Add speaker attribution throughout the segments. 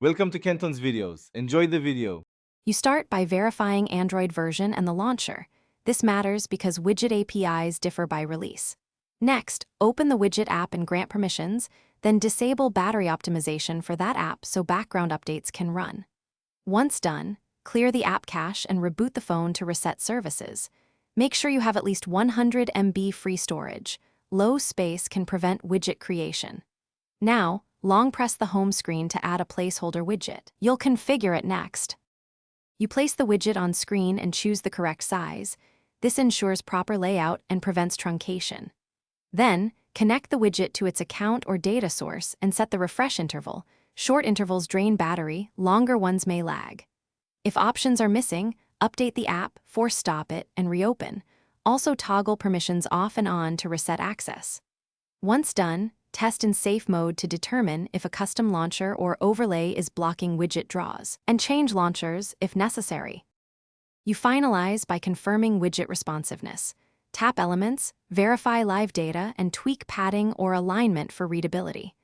Speaker 1: Welcome to Kenton's videos. Enjoy the video.
Speaker 2: You start by verifying Android version and the launcher. This matters because widget APIs differ by release. Next, open the widget app and grant permissions, then disable battery optimization for that app so background updates can run. Once done, clear the app cache and reboot the phone to reset services. Make sure you have at least 100 MB free storage. Low space can prevent widget creation. Now, long press the home screen to add a placeholder widget. You'll configure it next. You place the widget on screen and choose the correct size. This ensures proper layout and prevents truncation. Then, connect the widget to its account or data source and set the refresh interval. Short intervals drain battery, longer ones may lag. If options are missing, update the app, force stop it, and reopen. Also toggle permissions off and on to reset access. Once done, test in safe mode to determine if a custom launcher or overlay is blocking widget draws, and change launchers if necessary. You finalize by confirming widget responsiveness. Tap elements, verify live data, and tweak padding or alignment for readability.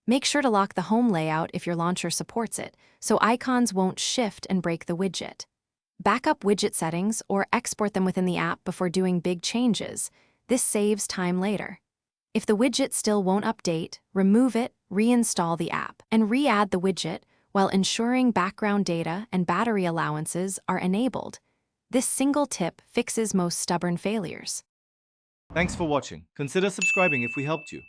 Speaker 2: Make sure to lock the home layout if your launcher supports it, so icons won't shift and break the widget. Backup widget settings or export them within the app before doing big changes. This saves time later. If the widget still won't update, remove it, reinstall the app, and re-add the widget while ensuring background data and battery allowances are enabled. This single tip fixes most stubborn failures.
Speaker 1: Thanks for watching. Consider subscribing if we helped you.